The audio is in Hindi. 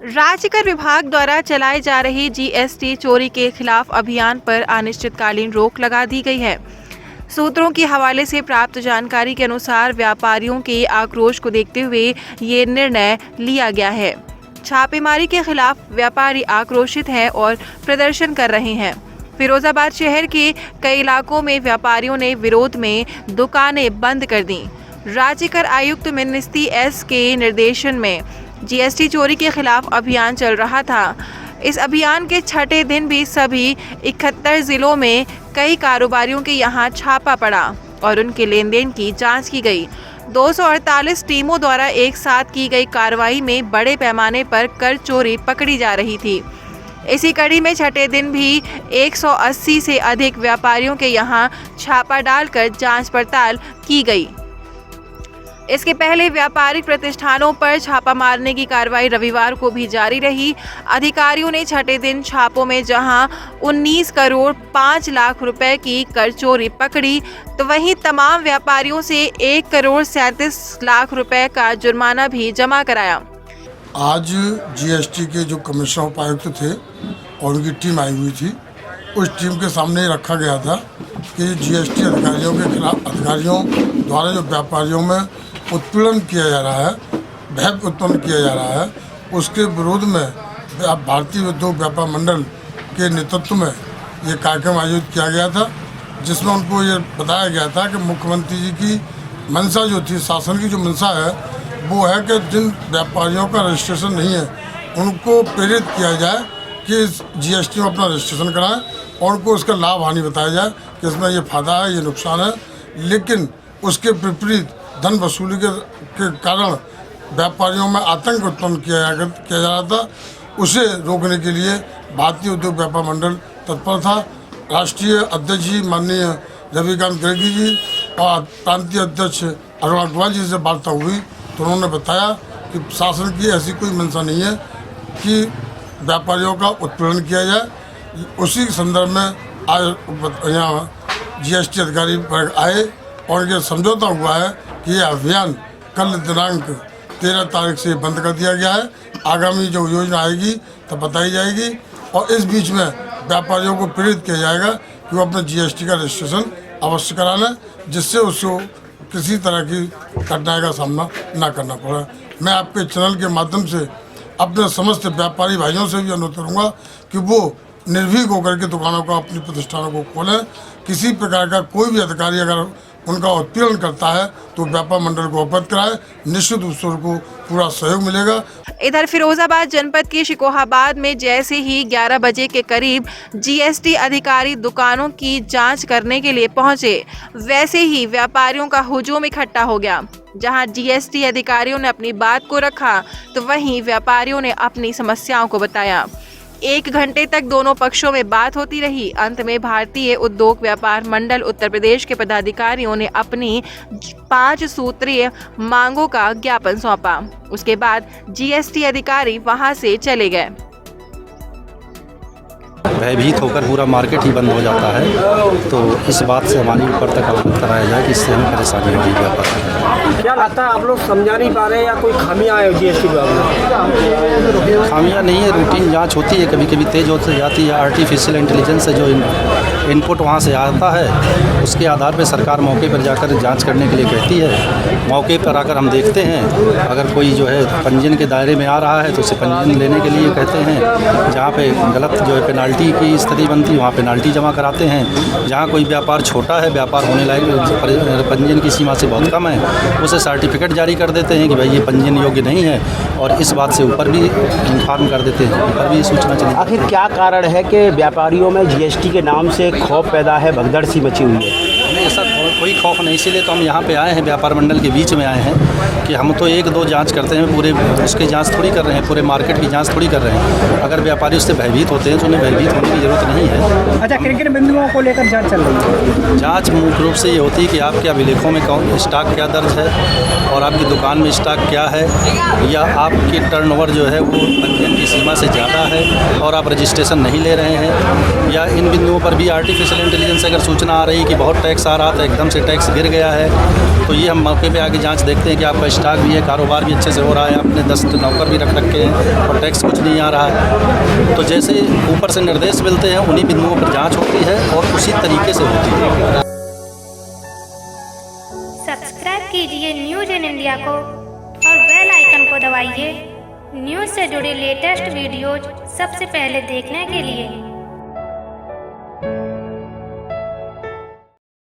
राज्यकर विभाग द्वारा चलाए जा रहे जीएसटी चोरी के खिलाफ अभियान पर अनिश्चितकालीन रोक लगा दी गई है। सूत्रों के हवाले से प्राप्त जानकारी के अनुसार व्यापारियों के आक्रोश को देखते हुए ये निर्णय लिया गया है। छापेमारी के खिलाफ व्यापारी आक्रोशित हैं और प्रदर्शन कर रहे हैं। फिरोजाबाद शहर के कई इलाकों में व्यापारियों ने विरोध में दुकानें बंद कर दी। राज्यकर आयुक्त मिनिस्ती एस के निर्देशन में जीएसटी चोरी के खिलाफ अभियान चल रहा था। इस अभियान के छठे दिन भी सभी 71 जिलों में कई कारोबारियों के यहां छापा पड़ा और उनके लेन देन की जांच की गई। 248 टीमों द्वारा एक साथ की गई कार्रवाई में बड़े पैमाने पर कर चोरी पकड़ी जा रही थी। इसी कड़ी में छठे दिन भी 180 से अधिक व्यापारियों के यहां छापा डालकर जांच पड़ताल की गई। इसके पहले व्यापारिक प्रतिष्ठानों पर छापा मारने की कार्रवाई रविवार को भी जारी रही। अधिकारियों ने छठे दिन छापों में जहां 19 करोड़ 5 लाख रुपए की कर चोरी पकड़ी, तो वहीं तमाम व्यापारियों से 1 करोड़ 37 लाख रुपए का जुर्माना भी जमा कराया। आज जीएसटी के जो कमिश्नर उपायुक्त थे और उनकी टीम आई हुई थी, उस टीम के सामने रखा गया था कि जीएसटी अधिकारियों के खिलाफ अधिकारियों द्वारा जो व्यापारियों में उत्पीड़न किया जा रहा है, भय उत्पन्न किया जा रहा है, उसके विरोध में भारतीय उद्योग व्यापार मंडल के नेतृत्व में ये कार्यक्रम आयोजित किया गया था, जिसमें उनको ये बताया गया था कि मुख्यमंत्री जी की मंशा जो थी, शासन की जो मंशा है, वो है कि जिन व्यापारियों का रजिस्ट्रेशन नहीं है उनको प्रेरित किया जाए कि जीएसटी में अपना रजिस्ट्रेशन कराएं और उनको उसका लाभ हानि बताया जाए कि इसमें ये फ़ायदा है, ये नुकसान है। लेकिन उसके विपरीत धन वसूली के कारण व्यापारियों में आतंक उत्पन्न किया जा रहा था। उसे रोकने के लिए भारतीय उद्योग व्यापार मंडल तत्पर था। राष्ट्रीय अध्यक्ष जी माननीय रविकांत गर्गी जी और प्रांतीय अध्यक्ष अरुण अग्रवाल जी से वार्ता हुई तो उन्होंने बताया कि शासन की ऐसी कोई मंशा नहीं है कि व्यापारियों का उत्पीड़न किया जाए। उसी संदर्भ में आज यहाँ जीएसटी अधिकारी वर्ग आए और ये समझौता हुआ है कि यह अभियान कल दिनांक 13 तारीख से बंद कर दिया गया है। आगामी जो योजना आएगी तब बताई जाएगी और इस बीच में व्यापारियों को प्रेरित किया जाएगा कि वो अपने जीएसटी का रजिस्ट्रेशन अवश्य करा लें, जिससे उसको किसी तरह की कठिनाई का सामना ना करना पड़े। मैं आपके चैनल के माध्यम से अपने समस्त व्यापारी भाइयों से भी अनुरोध करूँगा कि वो निर्भीक होकर के दुकानों को, अपनी प्रतिष्ठानों को खोलें। किसी प्रकार का कोई भी अधिकारी अगर उनका उत्पीड़न करता है तो व्यापार मंडल को अवगत कराए, निश्चित रूप से उनको पूरा सहयोग मिलेगा। इधर फिरोजाबाद जनपद के शिकोहाबाद में जैसे ही 11 बजे के करीब जीएसटी अधिकारी दुकानों की जांच करने के लिए पहुंचे, वैसे ही व्यापारियों का हुजूम इकट्ठा हो गया। जहां जीएसटी अधिकारियों ने अपनी बात को रखा तो वहीं व्यापारियों ने अपनी समस्याओं को बताया। 1 घंटे तक दोनों पक्षों में बात होती रही। अंत में भारतीय उद्योग व्यापार मंडल उत्तर प्रदेश के पदाधिकारियों ने अपनी 5 सूत्रीय मांगों का ज्ञापन सौंपा। उसके बाद जीएसटी अधिकारी वहां से चले गए। भयभीत होकर पूरा मार्केट ही बंद हो जाता है, तो इस बात से हमारी ऊपर तक अवगत कराया जाए कि इससे हमें परेशानी होगी व्यापार। क्या लगता है आप लोग समझा नहीं पा रहे हैं या कोई खामियां है जीएसटी में? खामियां नहीं है, रूटीन जांच होती है, कभी कभी तेज होती जाती है। आर्टिफिशियल इंटेलिजेंस से जो इनपुट वहां से आता है, उसके आधार पर सरकार मौके पर जाकर जाँच करने के लिए कहती है। मौके पर आकर हम देखते हैं, अगर कोई जो है पंजीयन के दायरे में आ रहा है तो उसे पंजीयन लेने के लिए कहते हैं। जहाँ पे गलत जो है पेनाल्टी की स्थिति बनती है वहाँ पेनाल्टी जमा कराते हैं। जहाँ कोई व्यापार छोटा है, व्यापार होने लायक पंजीयन की सीमा से बहुत कम है, उसे सर्टिफिकेट जारी कर देते हैं कि भाई ये पंजीयन योग्य नहीं है, और इस बात से ऊपर भी इन्फॉर्म कर देते हैं, ऊपर भी सूचना चली। आखिर क्या कारण है कि व्यापारियों में जीएसटी के नाम से खौफ पैदा है, भगदड़ सी मची हुई है? नहीं, ऐसा कोई खौफ नहीं, इसीलिए तो हम यहाँ पे आए हैं, व्यापार मंडल के बीच में आए हैं कि हम तो 1-2 जांच करते हैं, पूरे उसकी जांच थोड़ी कर रहे हैं, पूरे मार्केट की जांच थोड़ी कर रहे हैं। अगर व्यापारी उससे भयभीत होते हैं तो उन्हें भयभीत होने की ज़रूरत नहीं है। अच्छा, किन-किन बिंदुओं को लेकर जांच चल रही है? जांच मुख्य रूप से ये होती है कि आपके अभिलेखों में कौन स्टॉक क्या दर्ज है और आपकी दुकान में स्टॉक क्या है, या आपकी टर्नओवर जो है वो पंजीयन की सीमा से ज़्यादा है और आप रजिस्ट्रेशन नहीं ले रहे हैं, या इन बिंदुओं पर भी आर्टिफिशियल इंटेलिजेंस अगर सूचना आ रही है कि बहुत टैक्स आ रहा था, एकदम से टैक्स गिर गया है, तो ये हम मौके पे आके जांच देखते हैं कि आपका स्टॉक भी है, कारोबार भी अच्छे से हो रहा है, अपने 10 नौकर भी रख रखे हैं और टैक्स कुछ नहीं आ रहा है। तो जैसे ऊपर से निर्देश मिलते हैं उन्हीं बिंदुओं पर जांच होती है और उसी तरीके से होती है। सब्सक्राइब कीजिए न्यूज़ इन इंडिया को और बेल आइकन को दबाइए न्यूज़ से जुड़ी लेटेस्ट वीडियोज सबसे पहले देखने के लिए।